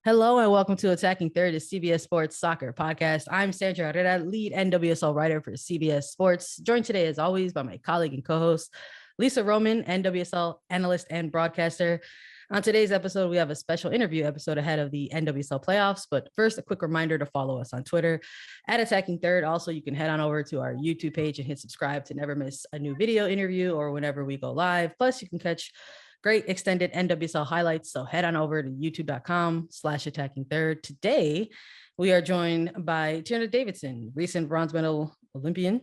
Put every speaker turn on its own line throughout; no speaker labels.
Hello and welcome to Attacking Third, the CBS Sports soccer podcast. I'm Sandra Herrera, lead NWSL writer for CBS Sports. Joined today, as always, by my colleague and co-host, Lisa Roman, NWSL analyst and broadcaster. On today's episode, we have a special interview episode ahead of the NWSL playoffs. But first, a quick reminder to follow us on Twitter at Attacking Third. Also, you can head on over to our YouTube page and hit subscribe to never miss a new video interview or whenever we go live. Plus, you can catch great extended NWSL highlights. So head on over to youtube.com/attacking third. Today, we are joined by Tierna Davidson, recent bronze medal Olympian,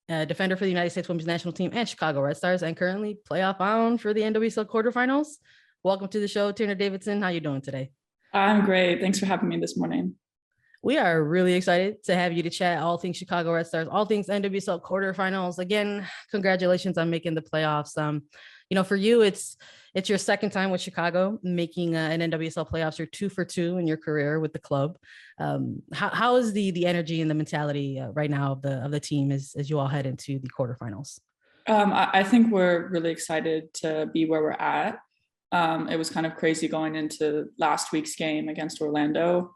defender for the United States Women's National Team and Chicago Red Stars, and currently playoff bound for the NWSL quarterfinals. Welcome to the show, Tierna Davidson. How you doing today?
I'm great. Thanks for having me this morning.
We are really excited to have you to chat all things Chicago Red Stars, all things NWSL quarterfinals. Again, congratulations on making the playoffs. For you, it's your second time with Chicago making an NWSL playoffs. You're 2 for 2 in your career with the club. How is the energy and the mentality right now of the team as you all head into the quarterfinals?
I think we're really excited to be where we're at. It was kind of crazy going into last week's game against Orlando.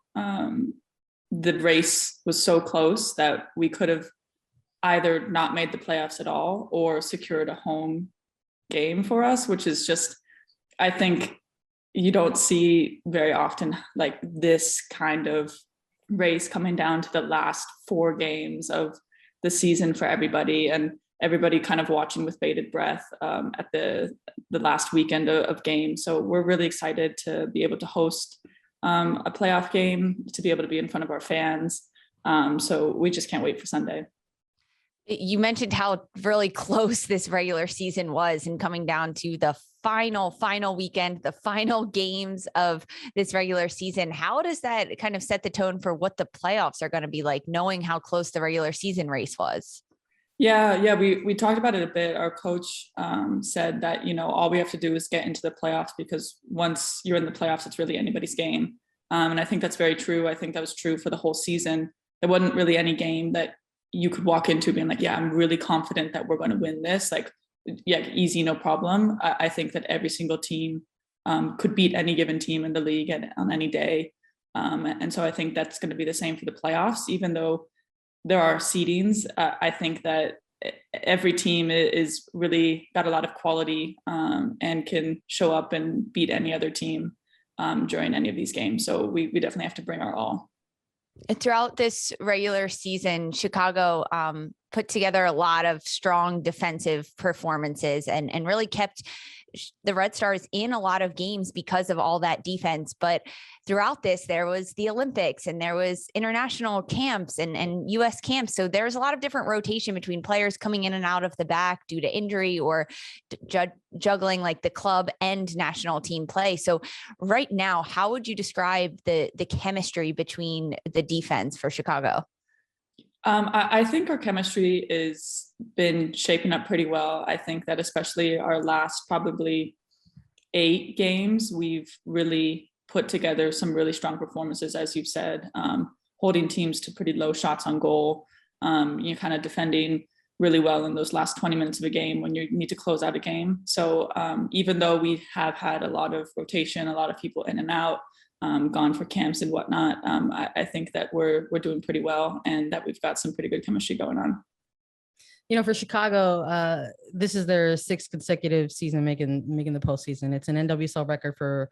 The race was so close that we could have either not made the playoffs at all or secured a home game for us, which is just, I think you don't see very often like this kind of race coming down to the last 4 games of the season for everybody, and everybody kind of watching with bated breath at the last weekend of games. So we're really excited to be able to host a playoff game, to be able to be in front of our fans. So we just can't wait for Sunday.
You mentioned how really close this regular season was, and coming down to the final weekend, the final games of this regular season. How does that kind of set the tone for what the playoffs are going to be like, knowing how close the regular season race was?
Yeah. We talked about it a bit. Our coach said that, all we have to do is get into the playoffs, because once you're in the playoffs, it's really anybody's game. And I think that's very true. I think that was true for the whole season. There wasn't really any game that you could walk into being like, yeah, I'm really confident that we're going to win this. Like, yeah, easy, no problem. I think that every single team could beat any given team in the league on any day. And so I think that's going to be the same for the playoffs, even though there are seedings. I think that every team is really got a lot of quality and can show up and beat any other team during any of these games. So we definitely have to bring our all.
Throughout this regular season, Chicago put together a lot of strong defensive performances and really kept the Red Stars in a lot of games because of all that defense. But throughout this, there was the Olympics and there was international camps and US camps. So there's a lot of different rotation between players coming in and out of the back due to injury or juggling like the club and national team play. So right now, how would you describe the chemistry between the defense for Chicago?
I think our chemistry has been shaping up pretty well. I think that especially our last probably 8 games, we've really put together some really strong performances, as you've said, holding teams to pretty low shots on goal, kind of defending really well in those last 20 minutes of a game when you need to close out a game. So even though we have had a lot of rotation, a lot of people in and out, gone for camps and whatnot, I think that we're doing pretty well and that we've got some pretty good chemistry going on.
For Chicago, this is their 6th consecutive season making the postseason. It's an NWSL record for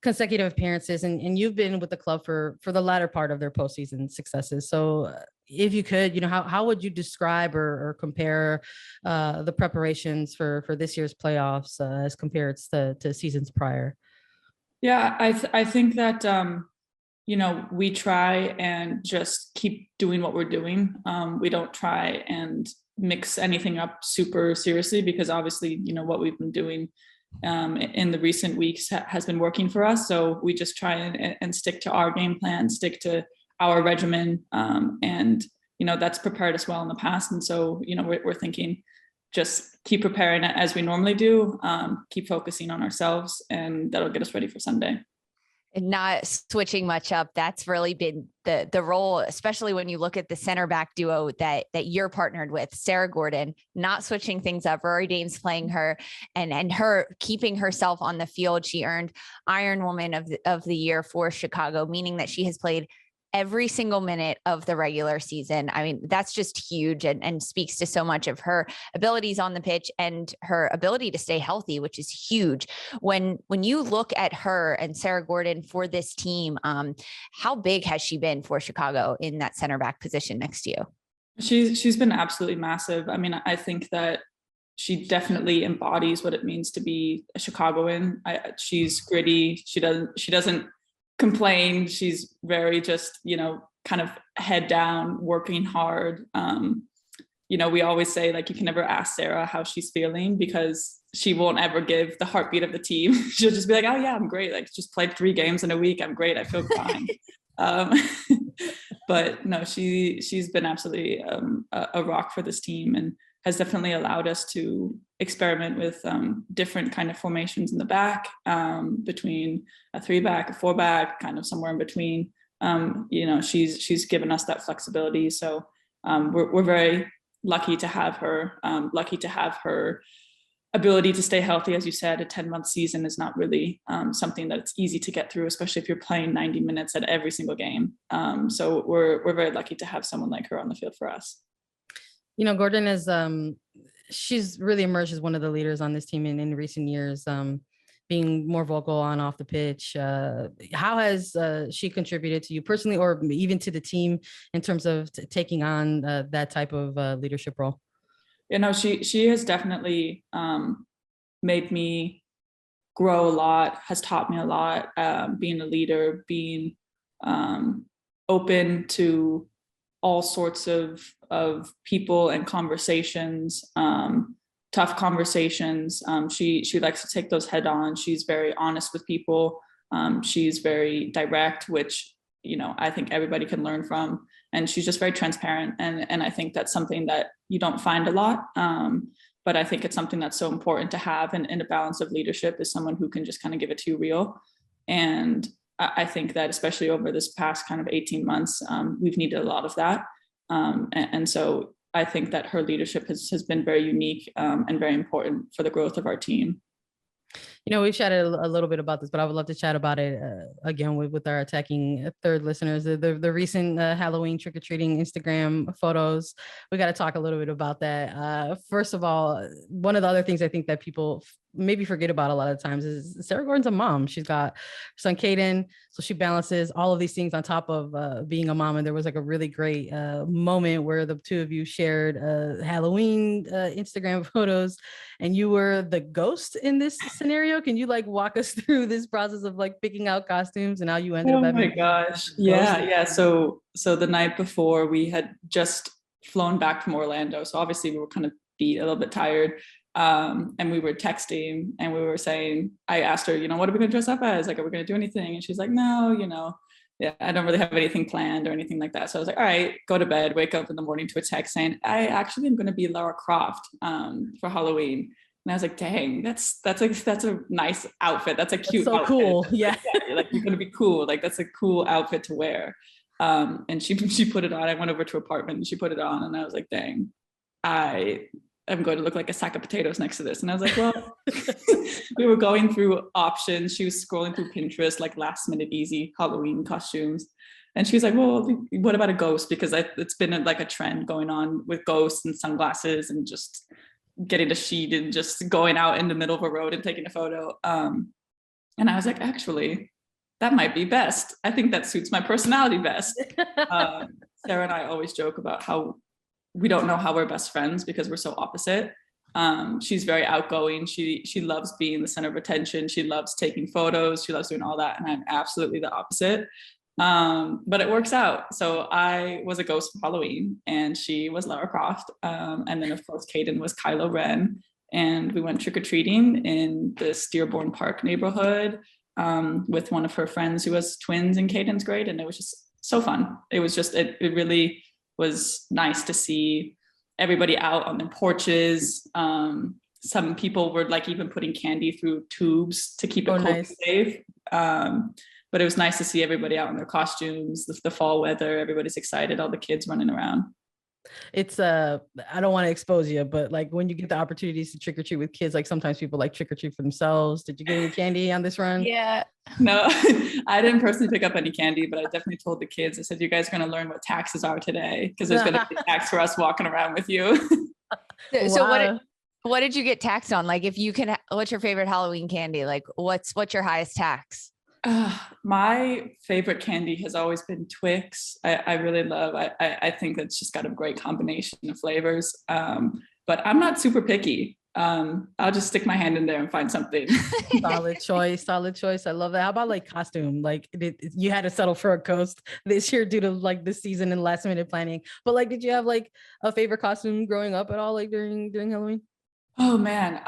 consecutive appearances, and you've been with the club for the latter part of their postseason successes. So if you could, how would you describe or compare the preparations for this year's playoffs as compared to seasons prior?
Yeah, I think that, we try and just keep doing what we're doing. We don't try and mix anything up super seriously, because obviously, what we've been doing in the recent weeks has been working for us. So we just try and stick to our game plan, stick to our regimen. And that's prepared us well in the past. And so, we're thinking just keep preparing as we normally do, keep focusing on ourselves, and that'll get us ready for Sunday.
not switching much up. That's really been the role, especially when you look at the center back duo that you're partnered with, Sarah Gordon, not switching things up. Rory Danes playing her and her keeping herself on the field. She earned Iron Woman of the Year for Chicago, meaning that she has played every single minute of the regular season. I mean, that's just huge and speaks to so much of her abilities on the pitch and her ability to stay healthy, which is huge. When you look at her and Sarah Gordon for this team, how big has she been for Chicago in that center back position next to you?
She's been absolutely massive. I mean, I think that she definitely embodies what it means to be a Chicagoan. She's gritty. She doesn't complain. She's very just, kind of head down, working hard. We always say, like, you can never ask Sarah how she's feeling because she won't ever give the heartbeat of the team. She'll just be like, oh yeah, I'm great. Like, just played 3 games in a week. I'm great. I feel fine. But no, she's been absolutely a rock for this team and has definitely allowed us to experiment with different kind of formations in the back, between a 3-back, a 4-back, kind of somewhere in between. She's given us that flexibility. So we're very lucky to have her, lucky to have her ability to stay healthy. As you said, a 10-month season is not really something that's easy to get through, especially if you're playing 90 minutes at every single game. So we're very lucky to have someone like her on the field for us.
Gordon is she's really emerged as one of the leaders on this team in recent years, being more vocal on off the pitch. How has she contributed to you personally, or even to the team in terms of taking on that type of leadership role?
She has definitely made me grow a lot, has taught me a lot, being a leader, being open to all sorts of people and conversations, tough conversations. She likes to take those head on. She's very honest with people. She's very direct, which, I think everybody can learn from. And she's just very transparent. And I think that's something that you don't find a lot. But I think it's something that's so important to have in a balance of leadership, is someone who can just kind of give it to you real. And I think that especially over this past kind of 18 months, we've needed a lot of that. And so I think that her leadership has been very unique and very important for the growth of our team.
We've chatted a little bit about this, but I would love to chat about it again with our attacking third listeners. The recent Halloween trick-or-treating Instagram photos. We got to talk a little bit about that. First of all, one of the other things I think that people maybe forget about a lot of times is Sarah Gordon's a mom. She's got her son Caden, so she balances all of these things on top of being a mom. And there was like a really great moment where the two of you shared Halloween Instagram photos, and you were the ghost in this scenario. Can you walk us through this process of picking out costumes and how you ended up having?
Oh my gosh. Yeah. So the night before, we had just flown back from Orlando. So obviously we were kind of beat, a little bit tired. And we were texting and we were saying, I asked her, what are we going to dress up as? Like, are we going to do anything? And she's like, no, yeah, I don't really have anything planned or anything like that. So I was like, all right, go to bed, wake up in the morning to a text saying, I actually am going to be Lara Croft for Halloween. And I was like, dang, that's a nice outfit. That's a cute
so
outfit.
Cool. Yeah.
You're going to be cool. That's a cool outfit to wear. And she put it on. I went over to her apartment and she put it on. And I was like, dang, I'm going to look like a sack of potatoes next to this. And I was like, well, we were going through options. She was scrolling through Pinterest, last minute easy Halloween costumes. And she was like, well, what about a ghost? Because it's been a trend going on with ghosts and sunglasses and just getting a sheet and just going out in the middle of a road and taking a photo. And I was like, actually, that might be best. I think that suits my personality best. Sarah and I always joke about how we don't know how we're best friends because we're so opposite. She's very outgoing. She loves being the center of attention. She loves taking photos. She loves doing all that. And I'm absolutely the opposite. But it works out. So I was a ghost for Halloween and she was Lara Croft. And then of course, Caden was Kylo Ren. And we went trick-or-treating in the Dearborn Park neighborhood with one of her friends who has twins in Caden's grade. And it was just so fun. It was just, it really was nice to see everybody out on their porches. Some people were even putting candy through tubes to keep it cold and safe. but it was nice to see everybody out in their costumes, the fall weather, everybody's excited, all the kids running around.
It's I don't want to expose you, but like when you get the opportunities to trick or treat with kids, like sometimes people like trick or treat for themselves. Did you get any candy on this run?
Yeah.
No, I didn't personally pick up any candy, but I definitely told the kids, I said, you guys are going to learn what taxes are today, because there's going to be a tax for us walking around with you.
So
Wow.
what did you get taxed on? Like, if you can, what's your favorite Halloween candy? Like, what's your highest tax?
My favorite candy has always been Twix. I really love, I think that's just got a great combination of flavors. But I'm not super picky. I'll just stick my hand in there and find something.
Solid choice. I love that. How about like costume? Like you had to settle for a coast this year due to like this season and last minute planning. But like, did you have like a favorite costume growing up at all? Like during Halloween?
Oh man,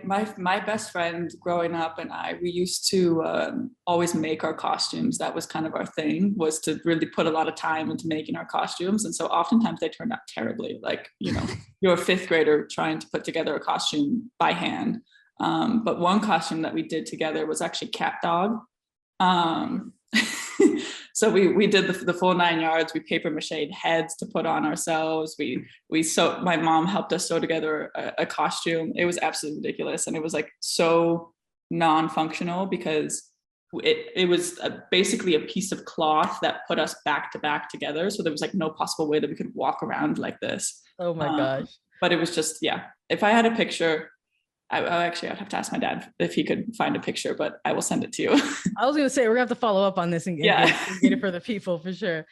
my best friend growing up and we used to always make our costumes. That was kind of our thing, was to really put a lot of time into making our costumes. And so oftentimes they turned out terribly. Like, you're a fifth grader trying to put together a costume by hand. But one costume that we did together was actually cat dog. So we did the full 9 yards. We paper mache heads to put on ourselves. We sewed, my mom helped us sew together a costume. It was absolutely ridiculous. And it was like so non-functional because it was basically a piece of cloth that put us back to back together. So there was like no possible way that we could walk around like this.
Oh my gosh.
But it was just, yeah, if I had a picture, I'd have to ask my dad if he could find a picture, but I will send it to you.
I was going to say, we're going to have to follow up on this and get it for the people for sure.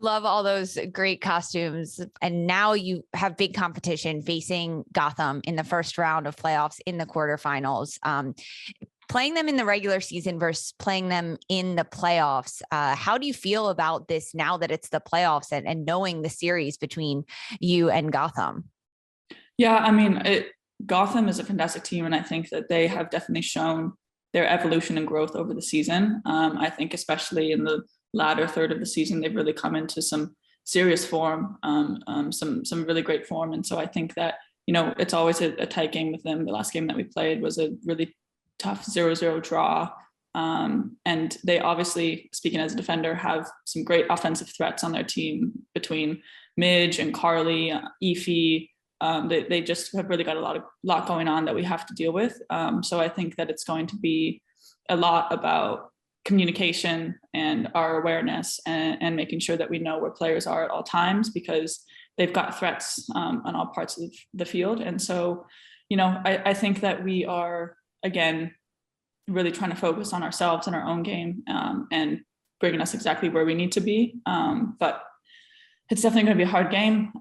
Love all those great costumes. And now you have big competition facing Gotham in the first round of playoffs in the quarterfinals. Playing them in the regular season versus playing them in the playoffs. How do you feel about this now that it's the playoffs and knowing the series between you and Gotham?
Yeah, I mean, Gotham is a fantastic team, and I think that they have definitely shown their evolution and growth over the season. I think especially in the latter third of the season, they've really come into some serious form, some really great form. And so I think that, it's always a tight game with them. The last game that we played was a really tough 0-0 draw. And they obviously, speaking as a defender, have some great offensive threats on their team between Midge and Carly, Efi. They just have really got a lot going on that we have to deal with. So I think that it's going to be a lot about communication and our awareness and making sure that we know where players are at all times, because they've got threats on all parts of the field. And so, I think that we are, again, really trying to focus on ourselves and our own game and bringing us exactly where we need to be. But it's definitely going to be a hard game.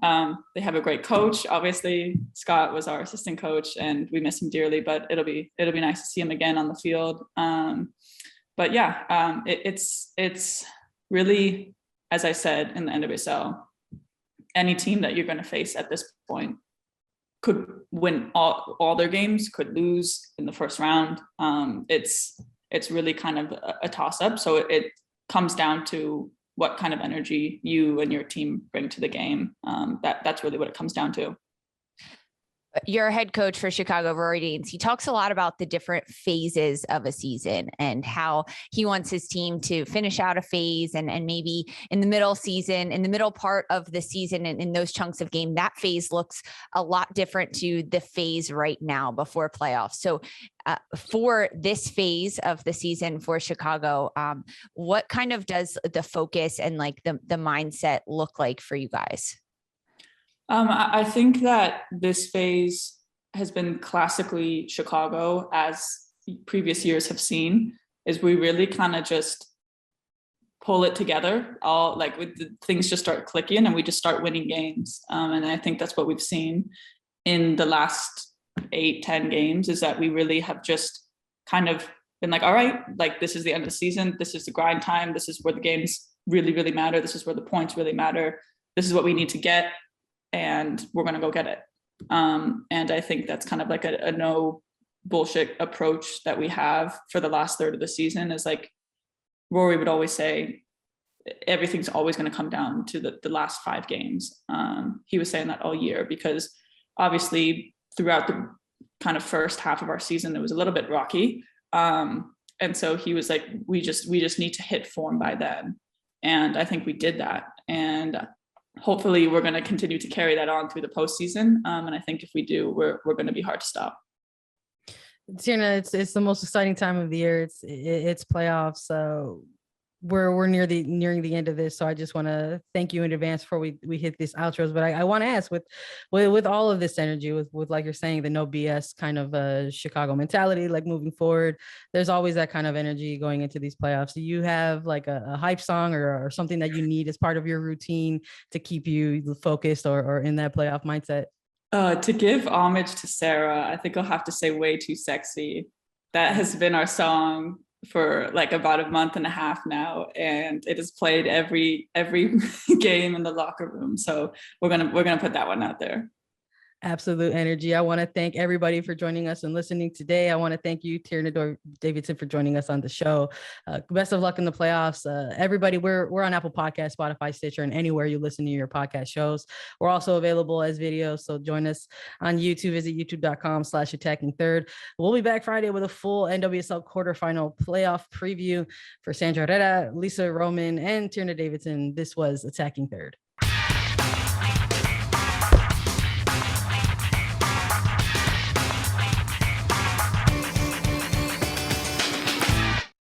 They have a great coach. Obviously, Scott was our assistant coach, and we miss him dearly. But it'll be nice to see him again on the field. But yeah, it's really, as I said, in the NWSL, any team that you're going to face at this point could win all their games, could lose in the first round. It's really kind of a toss up. So it comes down to what kind of energy you and your team bring to the game. That's really what it comes down to.
Your head coach for Chicago, Rory Danes, he talks a lot about the different phases of a season and how he wants his team to finish out a phase and maybe in the middle part of the season and in those chunks of game, that phase looks a lot different to the phase right now before playoffs. So for this phase of the season for Chicago, what kind of does the focus and like the mindset look like for you guys?
I think that this phase has been classically Chicago, as previous years have seen, is we really kind of just pull it together, all like things just start clicking and we just start winning games. And I think that's what we've seen in the last 8-10 games, is that we really have just kind of been like, all right, like this is the end of the season. This is the grind time. This is where the games really, really matter. This is where the points really matter. This is what we need to get. And we're going to go get it. And I think that's kind of like a no bullshit approach that we have for the last third of the season. Is like Rory would always say, everything's always going to come down to the last 5 games. He was saying that all year, because obviously throughout the kind of first half of our season, it was a little bit rocky. And so he was like, we just need to hit form by then. And I think we did that. And hopefully we're going to continue to carry that on through the postseason. And I think if we do, we're going to be hard to stop.
Tierna, it's the most exciting time of the year. It's playoffs. So we're nearing the end of this. So I just want to thank you in advance before we hit these outros. But I want to ask with all of this energy, with like you're saying, the no BS kind of Chicago mentality, like moving forward, there's always that kind of energy going into these playoffs. Do you have like a hype song or something that you need as part of your routine to keep you focused or in that playoff mindset?
To give homage to Sarah, I think I'll have to say Way Too Sexy. That has been our song for like about a month and a half now, and it is played every game in the locker room. So we're gonna put that one out there.
Absolute energy. I want to thank everybody for joining us and listening today. I want to thank you, Tierna Davidson, for joining us on the show. Best of luck in the playoffs. Everybody, we're on Apple Podcasts, Spotify, Stitcher, and anywhere you listen to your podcast shows. We're also available as videos. So join us on YouTube. Visit youtube.com/attacking3rd. We'll be back Friday with a full NWSL quarterfinal playoff preview. For Sandra Herrera, Lisa Roman, and Tierna Davidson, this was Attacking Third.